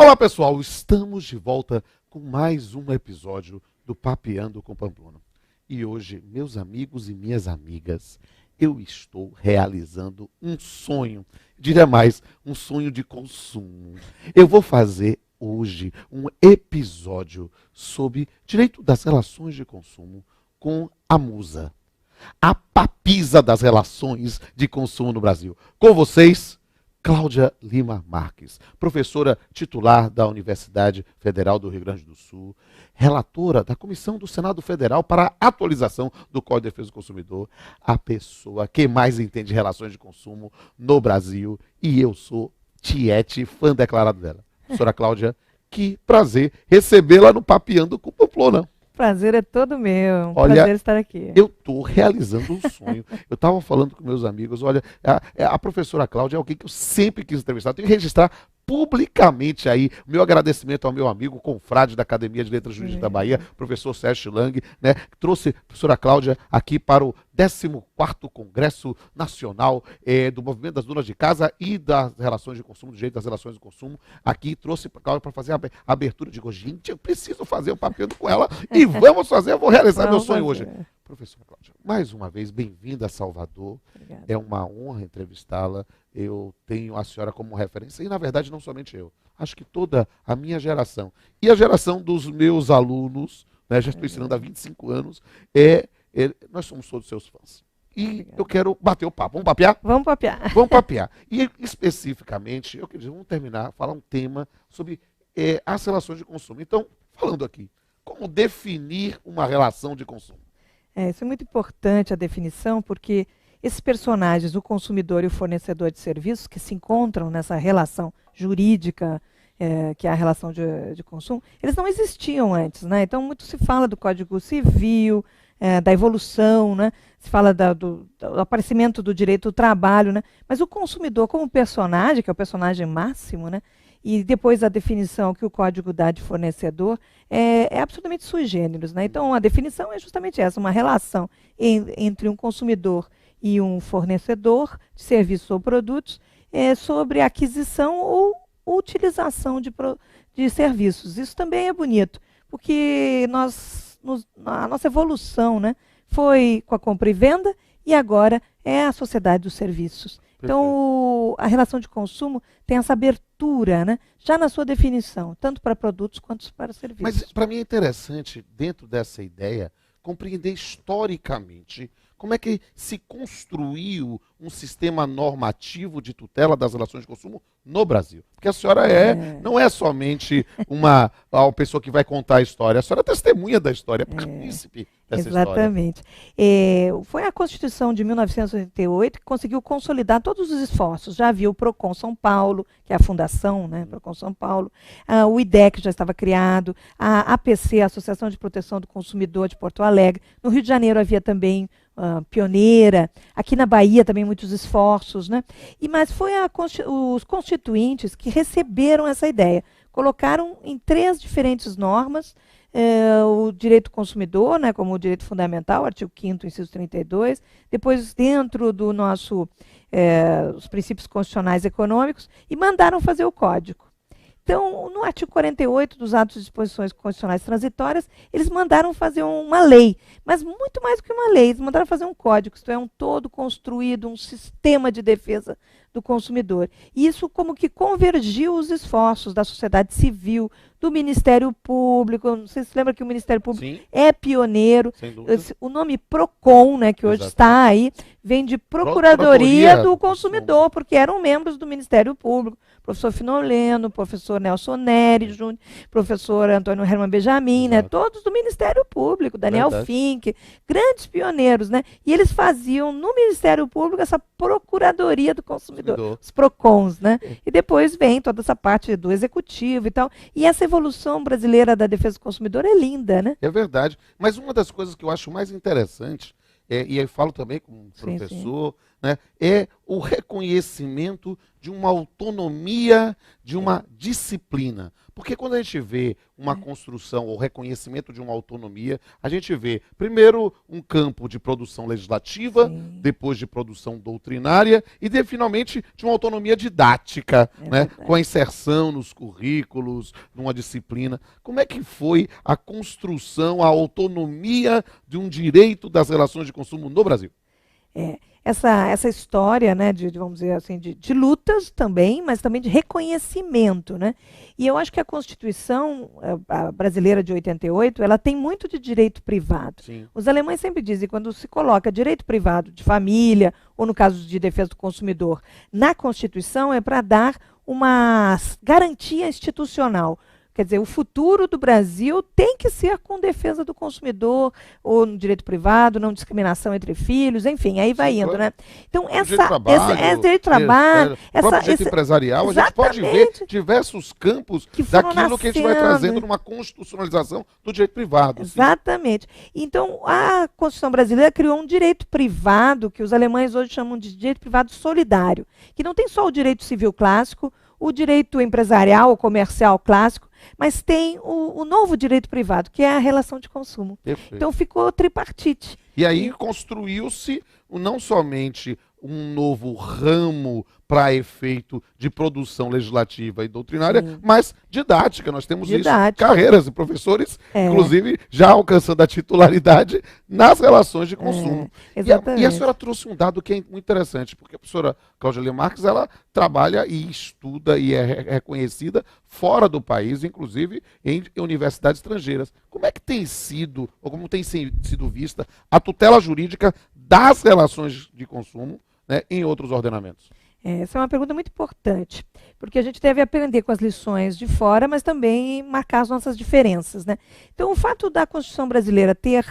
Olá pessoal, estamos de volta com mais um episódio do Papeando com Pamplona. E hoje, meus amigos e minhas amigas, eu estou realizando um sonho, diria mais, um sonho de consumo. Eu vou fazer hoje um episódio sobre direito das relações de consumo com a musa, a papisa das relações de consumo no Brasil. Com vocês, Cláudia Lima Marques, professora titular da Universidade Federal do Rio Grande do Sul, relatora da Comissão do Senado Federal para a atualização do Código de Defesa do Consumidor, a pessoa que mais entende relações de consumo no Brasil, e eu sou tiete, fã declarado dela. Professora Cláudia, que prazer recebê-la no Papeando com Pamplona. Prazer é todo meu. Olha, prazer estar aqui. Eu estou realizando um sonho. Eu estava falando com meus amigos, olha, a professora Cláudia é alguém que eu sempre quis entrevistar. Eu tenho que registrar publicamente aí o meu agradecimento ao meu amigo, confrade da Academia de Letras Jurídicas da Bahia, professor Sérgio Lang, né, que trouxe a professora Cláudia aqui para o 14º Congresso Nacional do Movimento das Donas de Casa e das Relações de Consumo, do Direito das Relações de Consumo. Aqui trouxe para Cláudia para fazer a abertura. Digo, gente, eu preciso fazer o Papeando com ela e vamos fazer, eu vou realizar meu sonho hoje. Professora Cláudia, mais uma vez, bem-vinda a Salvador. Obrigada. É uma honra entrevistá-la. Eu tenho a senhora como referência, e na verdade não somente eu, acho que toda a minha geração e a geração dos meus alunos, né, já estou ensinando há 25 anos, nós somos todos seus fãs. E Obrigada. Eu quero bater o papo. Vamos papear? Vamos papear. Vamos papear. E especificamente, eu queria dizer, vamos terminar, falar um tema sobre as relações de consumo. Então, falando aqui, como definir uma relação de consumo? Isso é muito importante, a definição, porque esses personagens, o consumidor e o fornecedor de serviços, que se encontram nessa relação jurídica, que é a relação de consumo, eles não existiam antes, né? Então, muito se fala do Código Civil, da evolução, né? Se fala do aparecimento do direito do trabalho, né? Mas o consumidor como personagem, que é o personagem máximo, né? E depois a definição que o código dá de fornecedor é absolutamente sui generis, né? Então, a definição é justamente essa, uma relação entre um consumidor e um fornecedor de serviços ou produtos sobre aquisição ou utilização de serviços. Isso também é bonito, porque a nossa evolução, né, foi com a compra e venda e agora é a sociedade dos serviços. Então, a relação de consumo tem essa abertura, né, já na sua definição, tanto para produtos quanto para serviços. Mas para mim é interessante, dentro dessa ideia, compreender historicamente como é que se construiu um sistema normativo de tutela das relações de consumo no Brasil. Porque a senhora não é somente uma pessoa que vai contar a história, a senhora é testemunha da história, é partícipe dessa Exatamente. história. Foi a Constituição de 1988 que conseguiu consolidar todos os esforços. Já havia o PROCON São Paulo, que é a fundação, né, PROCON São Paulo, o IDEC já estava criado, a APC, a Associação de Proteção do Consumidor de Porto Alegre. No Rio de Janeiro havia também pioneira, aqui na Bahia também muitos esforços, né? Mas foi os constituintes que receberam essa ideia, colocaram em 3 diferentes normas o direito do consumidor, né, como o direito fundamental, artigo 5º, inciso 32, depois dentro do os princípios constitucionais econômicos, e mandaram fazer o código. Então, no artigo 48 dos atos de disposições constitucionais transitórias, eles mandaram fazer uma lei, mas muito mais do que uma lei, eles mandaram fazer um código, isto é, um todo construído, um sistema de defesa do consumidor. E isso como que convergiu os esforços da sociedade civil, do Ministério Público. Não sei se você lembra que o Ministério Público é pioneiro. O nome PROCON, né, que hoje está aí, vem de Procuradoria do Consumidor, porque eram membros do Ministério Público. Professor Finoleno, professor Nelson Neri Júnior, professor Antônio Herman Benjamin, né, todos do Ministério Público, Daniel Fink, grandes pioneiros, né? E eles faziam no Ministério Público essa Procuradoria do Consumidor, os PROCONs, né? E depois vem toda essa parte do Executivo e tal. E essa evolução brasileira da defesa do consumidor é linda, né? É verdade. Mas uma das coisas que eu acho mais interessante, e aí falo também como professor, né, é o reconhecimento de uma autonomia, de uma disciplina. Porque quando a gente vê uma construção ou reconhecimento de uma autonomia, a gente vê, primeiro, um campo de produção legislativa, Sim. depois de produção doutrinária e, finalmente, de uma autonomia didática, né, com a inserção nos currículos, numa disciplina. Como é que foi a construção, a autonomia de um direito das relações de consumo no Brasil? Essa história, né, vamos dizer assim, de lutas também, mas também de reconhecimento, né? E eu acho que a Constituição a brasileira de 88, ela tem muito de direito privado. Sim. Os alemães sempre dizem, quando se coloca direito privado de família, ou no caso de defesa do consumidor, na Constituição é para dar uma garantia institucional. Quer dizer, o futuro do Brasil tem que ser com defesa do consumidor, ou no direito privado, não discriminação entre filhos, enfim, aí vai indo, né? Então, direito de trabalho, direito empresarial, a gente pode ver diversos campos daquilo que a gente vai trazendo numa constitucionalização do direito privado. Exatamente. Então, a Constituição brasileira criou um direito privado, que os alemães hoje chamam de direito privado solidário, que não tem só o direito civil clássico, o direito empresarial ou comercial clássico, mas tem o novo direito privado, que é a relação de consumo. Perfeito. Então ficou tripartite. E aí construiu-se não somente um novo ramo para efeito de produção legislativa e doutrinária, mas didática. Nós temos isso, carreiras de professores, inclusive já alcançando a titularidade nas relações de consumo. E a senhora trouxe um dado que é muito interessante, porque a professora Cláudia Lia Marques, ela trabalha e estuda e é reconhecida fora do país, inclusive em universidades estrangeiras. Como é que tem sido, ou como tem sido vista, a tutela jurídica das relações de consumo, né, em outros ordenamentos? Essa é uma pergunta muito importante, porque a gente deve aprender com as lições de fora, mas também marcar as nossas diferenças, né? Então, o fato da Constituição brasileira ter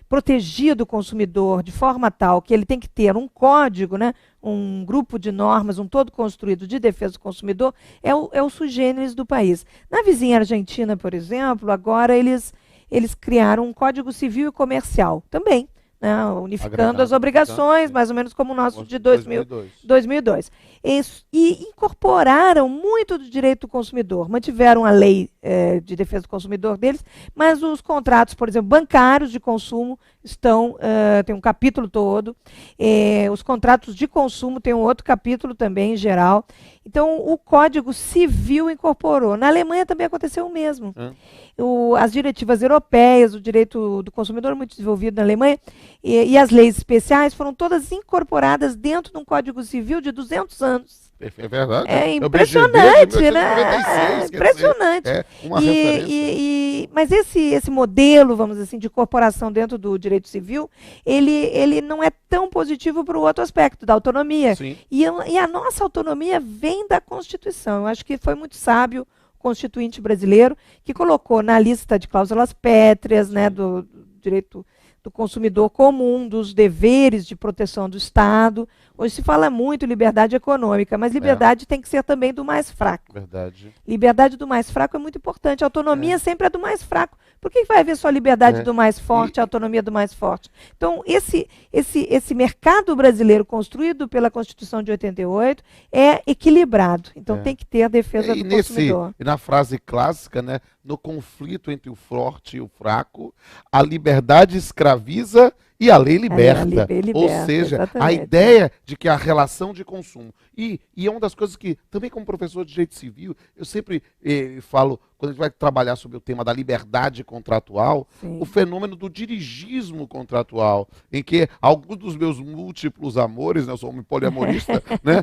protegido o consumidor de forma tal que ele tem que ter um código, né, um grupo de normas, um todo construído de defesa do consumidor, é o sui generis do país. Na vizinha Argentina, por exemplo, agora eles criaram um Código Civil e Comercial também, né, unificando as obrigações, mais ou menos como o nosso de 2002. E incorporaram muito do direito do consumidor, mantiveram a lei de defesa do consumidor deles, mas os contratos, por exemplo, bancários de consumo tem um capítulo todo, os contratos de consumo tem um outro capítulo também, em geral. Então, o Código Civil incorporou. Na Alemanha também aconteceu o mesmo. As diretivas europeias, o direito do consumidor muito desenvolvido na Alemanha, e as leis especiais foram todas incorporadas dentro de um Código Civil de 200 anos. É verdade. É impressionante, né? Impressionante. Uma referência. Mas esse modelo, vamos dizer assim, de incorporação dentro do direito civil, ele não é tão positivo para o outro aspecto, da autonomia. Sim. E a nossa autonomia vem da Constituição. Eu acho que foi muito sábio o constituinte brasileiro, que colocou na lista de cláusulas pétreas, né, do direito do consumidor como um dos deveres de proteção do Estado. Hoje se fala muito em liberdade econômica, mas liberdade tem que ser também do mais fraco. Verdade. Liberdade do mais fraco é muito importante. A autonomia sempre é do mais fraco. Por que vai haver só liberdade do mais forte, a autonomia do mais forte? Então, esse mercado brasileiro construído pela Constituição de 88 é equilibrado. Então, tem que ter a defesa do consumidor. E na frase clássica, né, no conflito entre o forte e o fraco, a liberdade escraviza e a lei liberta. Ou seja, exatamente. A ideia de que a relação de consumo. E é uma das coisas que, também como professor de direito civil, eu sempre falo, quando a gente vai trabalhar sobre o tema da liberdade contratual, o fenômeno do dirigismo contratual, em que alguns dos meus múltiplos amores, né, eu sou um poliamorista, né,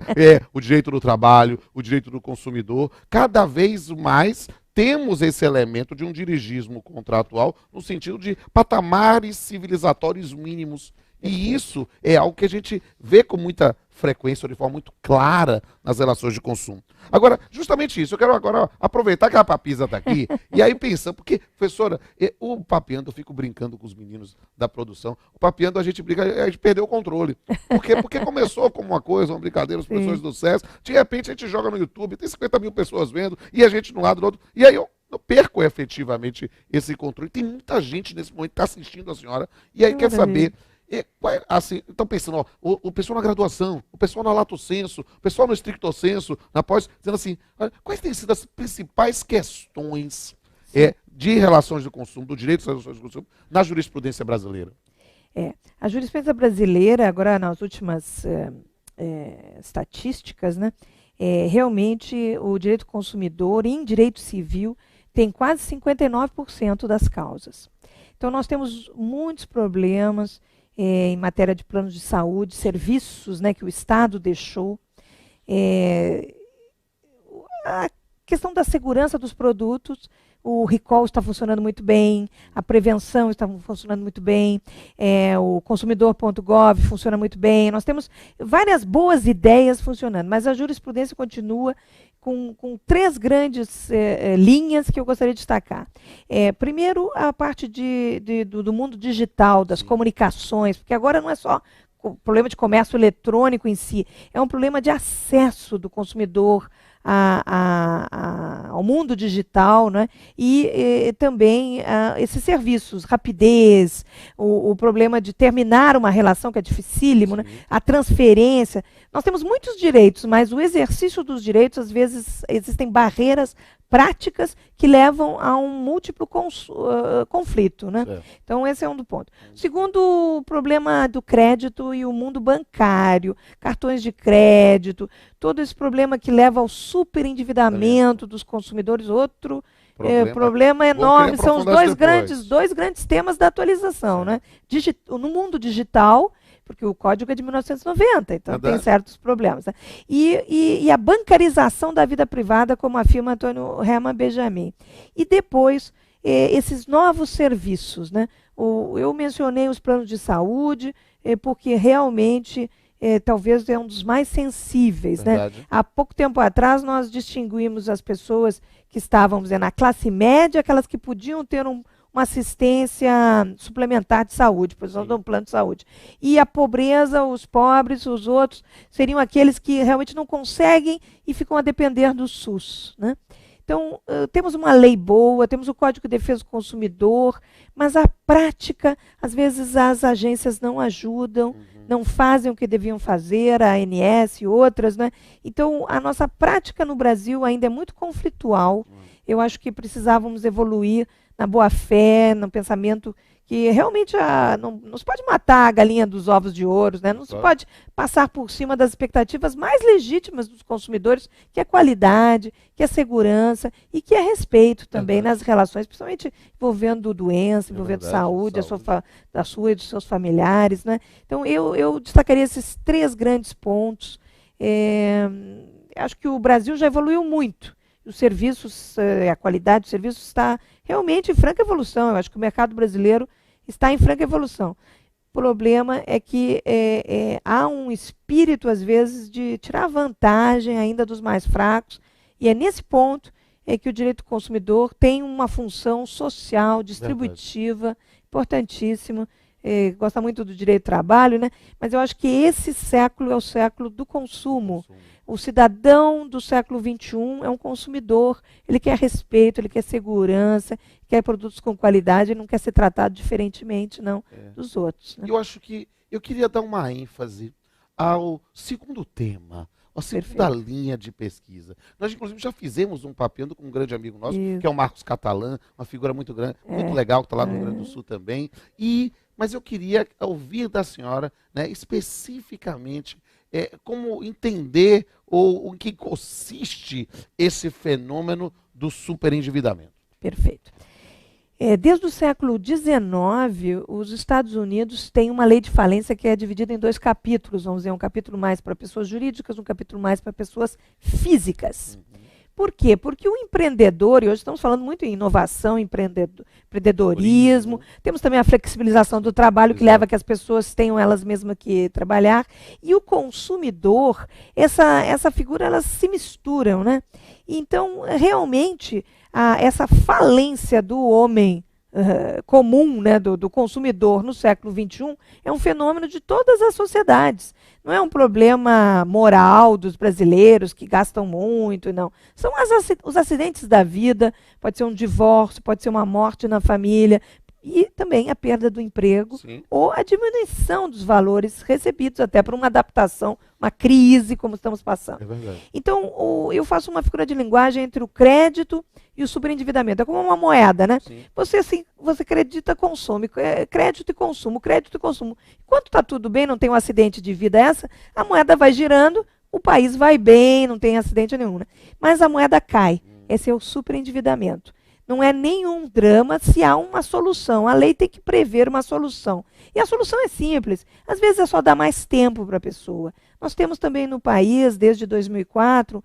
o direito do trabalho, o direito do consumidor, cada vez mais temos esse elemento de um dirigismo contratual no sentido de patamares civilizatórios mínimos. E isso é algo que a gente vê com muita frequência, de forma muito clara, nas relações de consumo. Agora, justamente isso, eu quero agora aproveitar que a Papisa está aqui, e aí pensando, porque, professora, o Papeando, eu fico brincando com os meninos da produção, o Papeando a gente brinca, a gente perdeu o controle. Porque começou como uma coisa, uma brincadeira, os professores do SES, de repente a gente joga no YouTube, tem 50 mil pessoas vendo, e a gente no lado do outro, e aí eu perco efetivamente esse controle. Tem muita gente nesse momento que está assistindo a senhora, e aí quer saber, Assim, estão pensando, ó, o pessoal na graduação, o pessoal na lato sensu, o pessoal no stricto sensu, na pós, dizendo assim, olha, quais têm sido as principais questões de relações de consumo, do direito às relações de consumo, na jurisprudência brasileira? A jurisprudência brasileira, agora nas últimas estatísticas, né, realmente o direito consumidor em direito civil tem quase 59% das causas. Então nós temos muitos problemas em matéria de planos de saúde, serviços, né, que o Estado deixou. A questão da segurança dos produtos, o recall está funcionando muito bem, a prevenção está funcionando muito bem, o consumidor.gov funciona muito bem. Nós temos várias boas ideias funcionando, mas a jurisprudência continua com 3 grandes linhas que eu gostaria de destacar. Primeiro, a parte do mundo digital, das comunicações, porque agora não é só o problema de comércio eletrônico em si, é um problema de acesso do consumidor ao mundo digital, né? E também esses serviços, rapidez, o problema de terminar uma relação que é dificílimo, né? A transferência. Nós temos muitos direitos, mas o exercício dos direitos, às vezes, existem barreiras práticas que levam a um múltiplo conflito, né? Então, esse é um do ponto. Segundo, o problema do crédito e o mundo bancário, cartões de crédito, todo esse problema que leva ao superendividamento dos consumidores, outro problema enorme. São os dois grandes temas da atualização, né? No mundo digital, porque o código é de 1990, então tem certos problemas. Né? E a bancarização da vida privada, como afirma Antônio Hermann Benjamin. E depois, esses novos serviços. Né? Eu mencionei os planos de saúde, porque realmente talvez é um dos mais sensíveis. Né? Há pouco tempo atrás, nós distinguimos as pessoas que estavam na classe média, aquelas que podiam ter uma assistência suplementar de saúde, por exemplo, de um plano de saúde. E a pobreza, os pobres, os outros, seriam aqueles que realmente não conseguem e ficam a depender do SUS. Né? Então, temos uma lei boa, temos o Código de Defesa do Consumidor, mas a prática, às vezes as agências não ajudam, não fazem o que deviam fazer, a ANS e outras. Né? Então, a nossa prática no Brasil ainda é muito conflitual. Eu acho que precisávamos evoluir na boa-fé, no pensamento que realmente não se pode matar a galinha dos ovos de ouro, né? Não se pode passar por cima das expectativas mais legítimas dos consumidores, que é qualidade, que é segurança e que é respeito também nas relações, principalmente envolvendo doença, envolvendo saúde, da sua e dos seus familiares. Né? Então, eu destacaria esses 3 grandes pontos. Acho que o Brasil já evoluiu muito. Os serviços, a qualidade dos serviços está realmente em franca evolução. Eu acho que o mercado brasileiro está em franca evolução. O problema é que há um espírito, às vezes, de tirar vantagem ainda dos mais fracos, e é nesse ponto que o direito do consumidor tem uma função social, distributiva, importantíssima. Gosta muito do direito do trabalho, né? Mas eu acho que esse século é o século do consumo. O cidadão do século XXI é um consumidor, ele quer respeito, ele quer segurança, quer produtos com qualidade, ele não quer ser tratado diferentemente dos outros. Né? Eu acho que eu queria dar uma ênfase ao segundo tema, a segunda linha de pesquisa. Nós, inclusive, já fizemos um papeando com um grande amigo nosso, que é o Marcos Catalã, uma figura muito grande, muito legal, que está lá no Rio Grande do Sul também. Mas eu queria ouvir da senhora, né, especificamente, como entender ou em que consiste esse fenômeno do superendividamento. Perfeito. Desde o século XIX, os Estados Unidos têm uma lei de falência que é dividida em 2 capítulos, vamos dizer, um capítulo mais para pessoas jurídicas, um capítulo mais para pessoas físicas. Por quê? Porque o empreendedor, e hoje estamos falando muito em inovação, empreendedorismo, temos também a flexibilização do trabalho, que leva a que as pessoas tenham elas mesmas que trabalhar, e o consumidor, essa figura, elas se misturam, né? Então, realmente, essa falência do homem comum, né, do consumidor no século XXI, é um fenômeno de todas as sociedades. Não é um problema moral dos brasileiros que gastam muito, não. São os acidentes da vida, pode ser um divórcio, pode ser uma morte na família, E também a perda do emprego ou a diminuição dos valores recebidos, até por uma adaptação, uma crise como estamos passando. É verdade. Então, eu faço uma figura de linguagem entre o crédito e o superendividamento. É como uma moeda, né? Sim. Você acredita, consome. Crédito e consumo, crédito e consumo. Enquanto está tudo bem, não tem um acidente de vida a moeda vai girando, o país vai bem, não tem acidente nenhum. Né? Mas a moeda cai. Esse é o superendividamento. Não é nenhum drama se há uma solução. A lei tem que prever uma solução. E a solução é simples. Às vezes é só dar mais tempo para a pessoa. Nós temos também no país, desde 2004,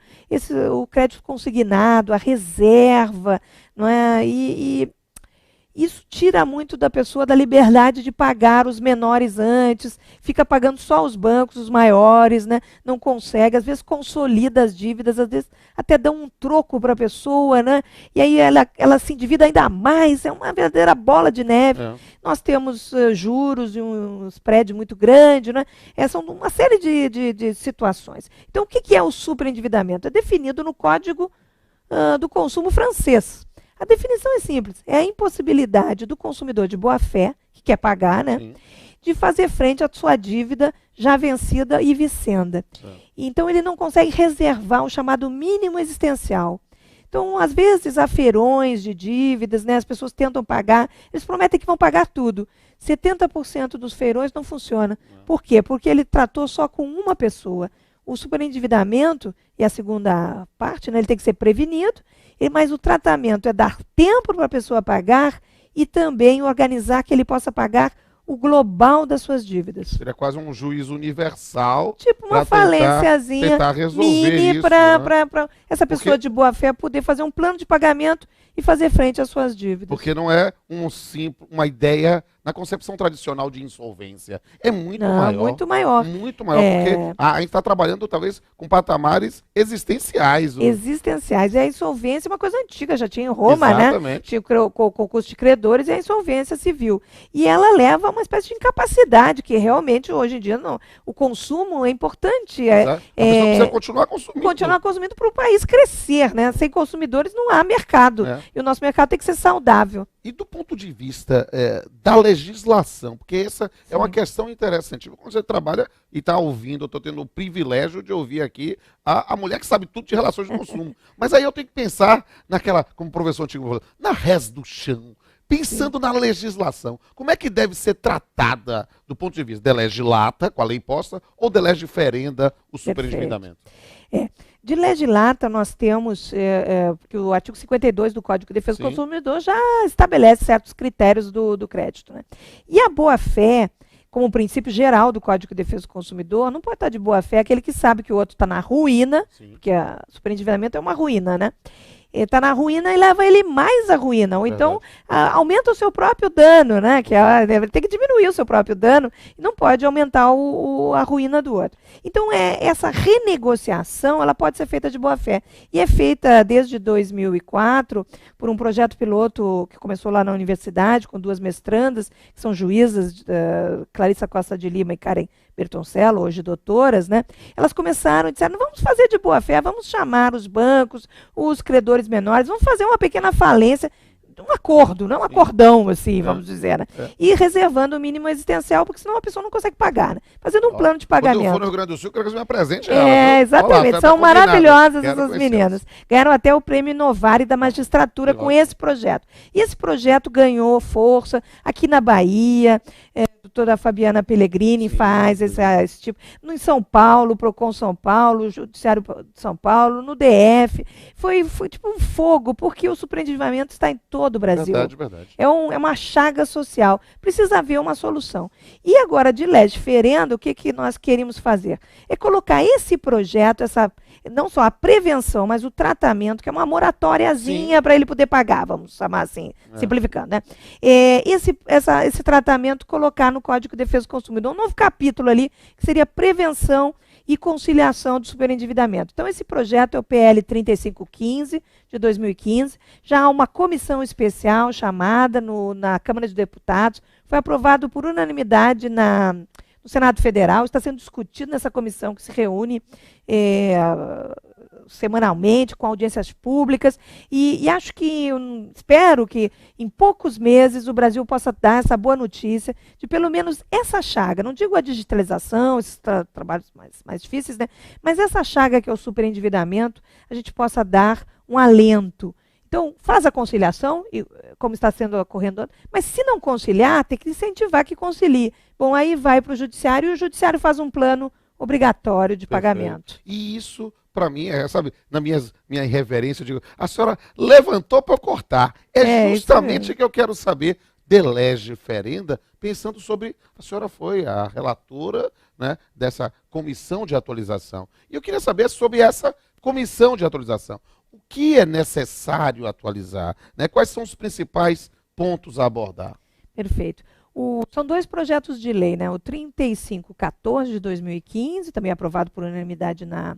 o crédito consignado, a reserva, não é? E isso tira muito da pessoa da liberdade de pagar os menores antes, fica pagando só os bancos, os maiores, né? Não consegue, às vezes consolida as dívidas, às vezes até dá um troco para a pessoa, né? E aí ela se endivida ainda mais, é uma verdadeira bola de neve. É. Nós temos juros e uns prédios muito grandes, né? São uma série de situações. Então, o que é o superendividamento? É definido no Código do Consumo francês. A definição é simples, é a impossibilidade do consumidor de boa-fé, que quer pagar, né, de fazer frente à sua dívida já vencida e vicenda. Então, ele não consegue reservar o chamado mínimo existencial. Então, às vezes, há feirões de dívidas, né, as pessoas tentam pagar, eles prometem que vão pagar tudo. 70% dos feirões não funciona. Por quê? Porque ele tratou só com uma pessoa. O superendividamento, e a segunda parte, né, ele tem que ser prevenido, mas o tratamento é dar tempo para a pessoa pagar e também organizar que ele possa pagar o global das suas dívidas. Seria quase um juízo universal. Tipo uma falênciazinha mini para essa pessoa de boa fé poder fazer um plano de pagamento e fazer frente às suas dívidas. Porque não é uma ideia na concepção tradicional de insolvência. É muito maior. Muito maior. Muito maior, porque a gente está trabalhando talvez com patamares existenciais. Existenciais. E a insolvência é uma coisa antiga, já tinha em Roma, né? Tinha o concurso de credores e a insolvência civil. E ela leva a uma espécie de incapacidade, que realmente hoje em dia não. O consumo é importante. A pessoa precisa continuar consumindo. Continuar consumindo para o país crescer, né? Sem consumidores não há mercado. E o nosso mercado tem que ser saudável. E do ponto de vista da legislação, porque essa é uma questão interessante. Quando você trabalha e está ouvindo, eu estou tendo o privilégio de ouvir aqui a mulher que sabe tudo de relações de consumo. Mas aí eu tenho que pensar naquela, como o professor antigo falou, na res do chão, pensando na legislação. Como é que deve ser tratada do ponto de vista de legislata, com a lei posta, ou de legiferenda, o superendividamento? De legislata, nós temos que o artigo 52 do Código de Defesa do Consumidor já estabelece certos critérios do crédito. Né? E a boa-fé, como princípio geral do Código de Defesa do Consumidor, não pode estar de boa-fé aquele que sabe que o outro está na ruína, porque o superendividamento é uma ruína, né? Ele está na ruína e leva ele mais à ruína. Ou então aumenta o seu próprio dano, né? Ele tem que diminuir o seu próprio dano e não pode aumentar a ruína do outro. Então, essa renegociação ela pode ser feita de boa fé. E é feita desde 2004 por um projeto piloto que começou lá na universidade, com 2 mestrandas, que são juízas, Clarissa Costa de Lima e Karen Bertoncello, hoje doutoras, né? Elas começaram e disseram, vamos fazer de boa fé, vamos chamar os bancos, os credores menores, vamos fazer uma pequena falência, um acordo, não um acordão, assim, vamos dizer, né? E reservando o mínimo existencial, porque senão a pessoa não consegue pagar, né? Fazendo um plano de pagamento. Quando eu for no Rio Grande do Sul, eu quero que você me apresente ela. Exatamente, olá, são maravilhosas essas meninas. Ganharam até o prêmio Inovare da magistratura com esse projeto. E esse projeto ganhou força aqui na Bahia, a doutora Fabiana Pellegrini faz esse tipo. Em São Paulo, Procon São Paulo, Judiciário de São Paulo, no DF. Foi tipo um fogo, porque o superendividamento está em todo o Brasil. Verdade. É uma chaga social. Precisa haver uma solução. E agora, de legiferenda, o que nós queremos fazer? É colocar esse projeto, não só a prevenção, mas o tratamento, que é uma moratóriazinha para ele poder pagar, vamos chamar assim, simplificando, né? Esse tratamento colocar no Código de Defesa do Consumidor um novo capítulo ali, que seria prevenção e conciliação do superendividamento. Então, esse projeto é o PL 3515, de 2015. Já há uma comissão especial chamada na Câmara de Deputados. Foi aprovado por unanimidade no Senado Federal. Está sendo discutido nessa comissão que se reúne semanalmente, com audiências públicas, e acho que, espero que em poucos meses o Brasil possa dar essa boa notícia de pelo menos essa chaga, não digo a digitalização, esses trabalhos mais difíceis, né? Mas essa chaga que é o superendividamento, a gente possa dar um alento. Então, faz a conciliação, como está sendo ocorrendo, mas se não conciliar, tem que incentivar que concilie. Bom, aí vai para o judiciário e o judiciário faz um plano obrigatório de pagamento. E isso, para mim, sabe, na minha irreverência, eu digo, a senhora levantou para eu cortar. É justamente o que eu quero saber de lege ferenda, pensando sobre, a senhora foi a relatora, né, dessa comissão de atualização. E eu queria saber sobre essa comissão de atualização. O que é necessário atualizar? Né? Quais são os principais pontos a abordar? Perfeito. São 2 projetos de lei, né? O 3514 de 2015, também aprovado por unanimidade na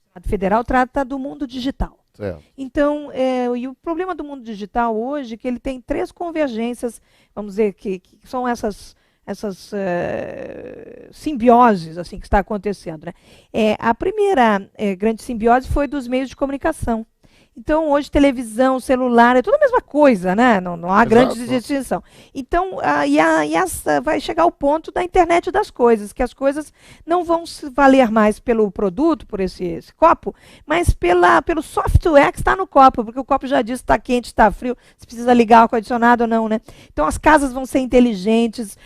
Senado Federal, trata do mundo digital. Certo. Então, e o problema do mundo digital hoje é que ele tem 3 convergências, vamos dizer, que são essas simbioses assim, que está acontecendo. Né? A primeira grande simbiose foi dos meios de comunicação. Então, hoje, televisão, celular, é tudo a mesma coisa, né? Não há grande distinção. Então, vai chegar ao ponto da internet das coisas, que as coisas não vão se valer mais pelo produto, por esse copo, mas pelo software que está no copo, porque o copo já diz se está quente, está frio, se precisa ligar o ar-condicionado ou não, né? Então, as casas vão ser inteligentes,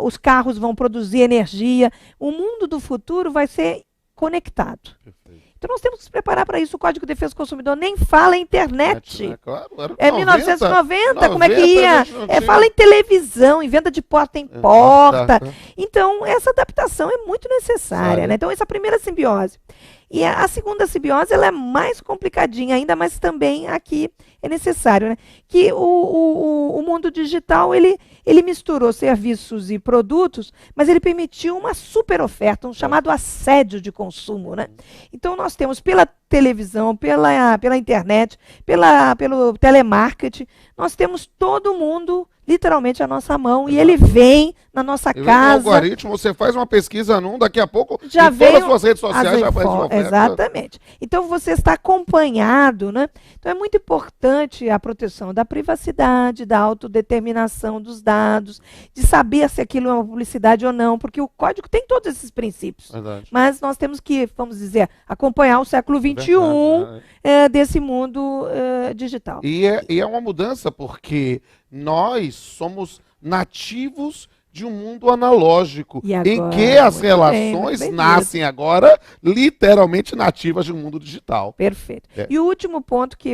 os carros vão produzir energia, o mundo do futuro vai ser conectado. Perfeito. Então nós temos que se preparar para isso. O Código de Defesa do Consumidor nem fala em internet. Claro, era 1990, como é que ia? Fala em televisão, em venda de porta em porta. Então essa adaptação é muito necessária. Né? Então essa é a primeira simbiose. E a segunda simbiose ela é mais complicadinha ainda, mas também aqui é necessário, né? Que o mundo digital ele misturou serviços e produtos, mas ele permitiu uma super oferta, um chamado assédio de consumo. Né? Então nós temos pela televisão, pela internet, pelo telemarketing, nós temos todo mundo literalmente à nossa mão. E ele vem na nossa casa. O algoritmo, você faz uma pesquisa daqui a pouco, já em todas as suas redes sociais já faz uma oferta. Exatamente. Então você está acompanhado, né? Então é muito importante a proteção da privacidade, da autodeterminação dos dados, de saber se aquilo é uma publicidade ou não, porque o código tem todos esses princípios. Verdade. Mas nós temos que, vamos dizer, acompanhar o século XXI desse mundo digital. E é uma mudança, porque nós somos nativos de um mundo analógico, agora, em que as relações nascem agora literalmente nativas de um mundo digital. Perfeito. E o último ponto que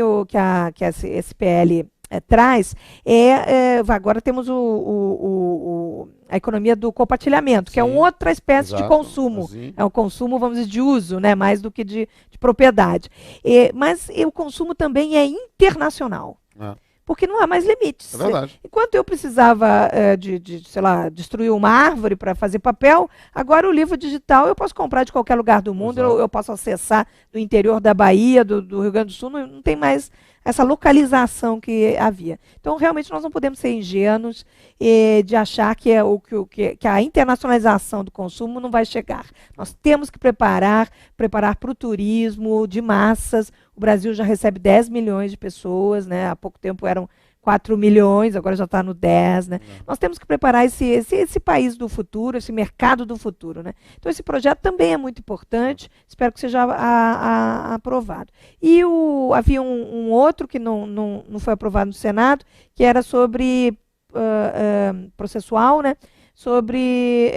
esse PL traz agora temos a economia do compartilhamento, que é uma outra espécie de consumo. É um consumo, vamos dizer, de uso, né, mais do que de propriedade. Mas o consumo também é internacional. Porque não há mais limites. É verdade. Enquanto eu precisava sei lá, destruir uma árvore para fazer papel, agora o livro digital eu posso comprar de qualquer lugar do mundo, eu posso acessar do interior da Bahia, do Rio Grande do Sul, não tem mais essa localização que havia. Então, realmente, nós não podemos ser ingênuos de achar que a internacionalização do consumo não vai chegar. Nós temos que preparar para o turismo de massas. O Brasil já recebe 10 milhões de pessoas, né? Há pouco tempo eram 4 milhões, agora já está no 10, né? Nós temos que preparar esse país do futuro, esse mercado do futuro, né? Então, esse projeto também é muito importante, espero que seja aprovado. E havia um outro que não foi aprovado no Senado, que era sobre processual, né? Sobre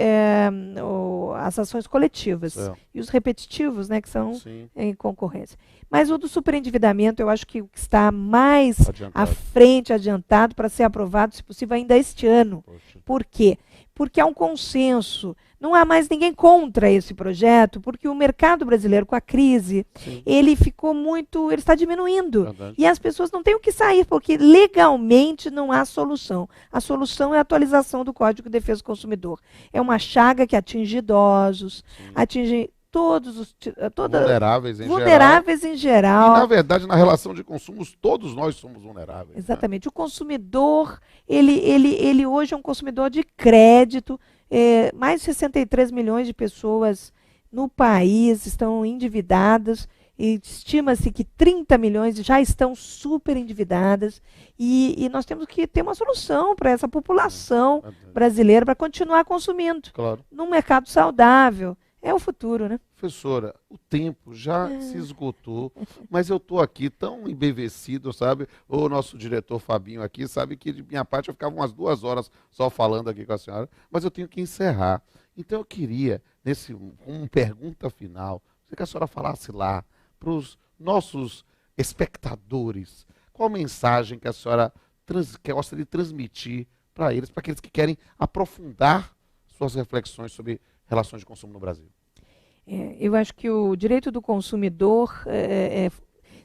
as ações coletivas e os repetitivos, né, que são em concorrência. Mas o do superendividamento, eu acho que o que está mais à frente, adiantado, para ser aprovado, se possível, ainda este ano. Por quê? Porque há um consenso. Não há mais ninguém contra esse projeto, porque o mercado brasileiro, com a crise, ele está diminuindo. Verdade. E as pessoas não têm o que sair, porque legalmente não há solução. A solução é a atualização do Código de Defesa do Consumidor. É uma chaga que atinge idosos, atinge todos os vulneráveis em geral. E, na verdade, na relação de consumos, todos nós somos vulneráveis. Exatamente. Né? O consumidor, ele hoje é um consumidor de crédito. Mais de 63 milhões de pessoas no país estão endividadas, e estima-se que 30 milhões já estão super endividadas, e nós temos que ter uma solução para essa população brasileira para continuar consumindo Claro. num mercado saudável. É o futuro, né? Professora, o tempo já se esgotou, mas eu estou aqui tão embevecido, sabe? O nosso diretor Fabinho aqui sabe que de minha parte eu ficava umas 2 horas só falando aqui com a senhora, mas eu tenho que encerrar. Então eu queria, uma pergunta final, que a senhora falasse lá para os nossos espectadores, qual a mensagem que a senhora gosta de transmitir para eles, para aqueles que querem aprofundar suas reflexões sobre relações de consumo no Brasil? Eu acho que o direito do consumidor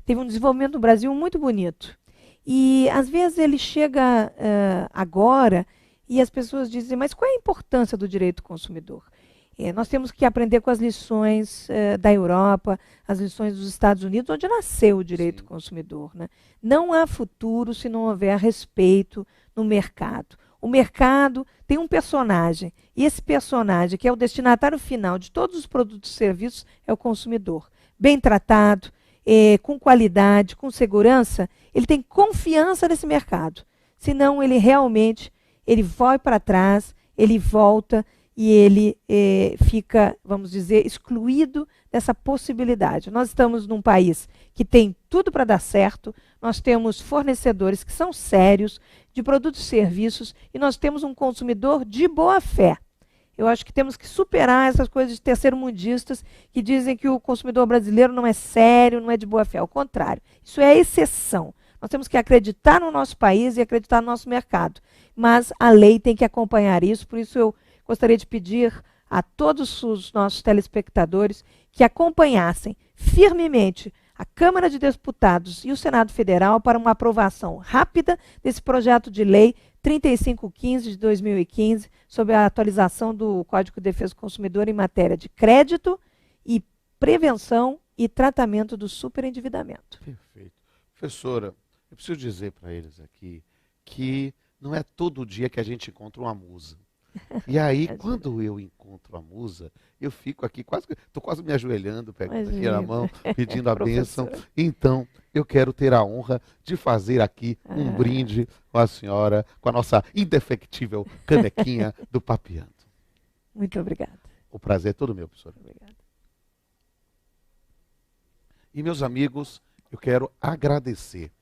teve um desenvolvimento no Brasil muito bonito. E, às vezes, ele chega agora e as pessoas dizem, mas qual é a importância do direito do consumidor? Nós temos que aprender com as lições da Europa, as lições dos Estados Unidos, onde nasceu o direito do consumidor, né? Não há futuro se não houver respeito no mercado. O mercado tem um personagem, e esse personagem, que é o destinatário final de todos os produtos e serviços, é o consumidor. Bem tratado, com qualidade, com segurança, ele tem confiança nesse mercado. Senão, ele realmente vai para trás, ele volta e ele fica, vamos dizer, excluído dessa possibilidade. Nós estamos num país que tem tudo para dar certo, nós temos fornecedores que são sérios, de produtos e serviços, e nós temos um consumidor de boa fé. Eu acho que temos que superar essas coisas de terceiro-mundistas que dizem que o consumidor brasileiro não é sério, não é de boa fé. Ao contrário, isso é a exceção. Nós temos que acreditar no nosso país e acreditar no nosso mercado. Mas a lei tem que acompanhar isso, por isso eu gostaria de pedir a todos os nossos telespectadores que acompanhassem firmemente a Câmara de Deputados e o Senado Federal para uma aprovação rápida desse projeto de lei 3515 de 2015, sobre a atualização do Código de Defesa do Consumidor em matéria de crédito e prevenção e tratamento do superendividamento. Perfeito. Professora, eu preciso dizer para eles aqui que não é todo dia que a gente encontra uma musa. E aí, quando eu encontro a musa, eu fico aqui, estou quase me ajoelhando, pegando aqui na mão, pedindo a bênção. Então, eu quero ter a honra de fazer aqui um brinde com a senhora, com a nossa indefectível canequinha do Papeando. Muito obrigada. O prazer é todo meu, professora. Obrigada. E, meus amigos, eu quero agradecer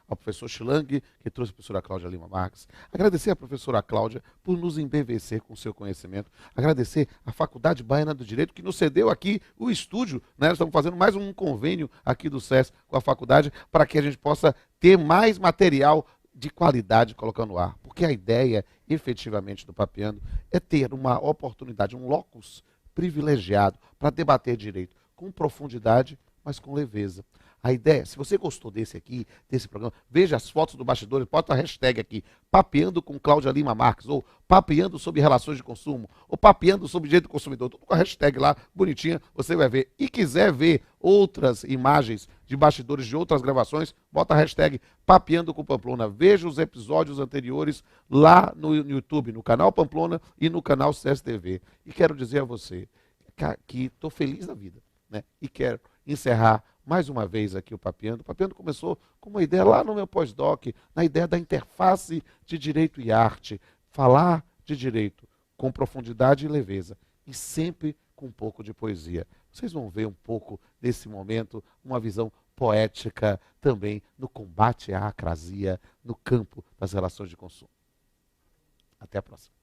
ao professor Schlang, que trouxe a professora Cláudia Lima Marques, agradecer à professora Cláudia por nos embevecer com seu conhecimento, agradecer à Faculdade Baiana do Direito, que nos cedeu aqui o estúdio, né? Nós estamos fazendo mais um convênio aqui do SES com a faculdade, para que a gente possa ter mais material de qualidade colocando no ar, porque a ideia, efetivamente, do Papeando é ter uma oportunidade, um locus privilegiado para debater direito com profundidade, mas com leveza. A ideia, se você gostou desse programa, veja as fotos do bastidor, bota a hashtag aqui, Papeando com Cláudia Lima Marques, ou Papeando sobre relações de consumo, ou Papeando sobre direito do consumidor, tudo com a hashtag lá, bonitinha, você vai ver. E quiser ver outras imagens de bastidores de outras gravações, bota a hashtag Papeando com Pamplona. Veja os episódios anteriores lá no YouTube, no canal Pamplona e no canal CSTV. E quero dizer a você que estou feliz da vida, né? E quero encerrar mais uma vez aqui o Papeando. O Papeando começou com uma ideia lá no meu pós-doc, na ideia da interface de direito e arte. Falar de direito com profundidade e leveza. E sempre com um pouco de poesia. Vocês vão ver um pouco desse momento, uma visão poética também no combate à acrasia, no campo das relações de consumo. Até a próxima.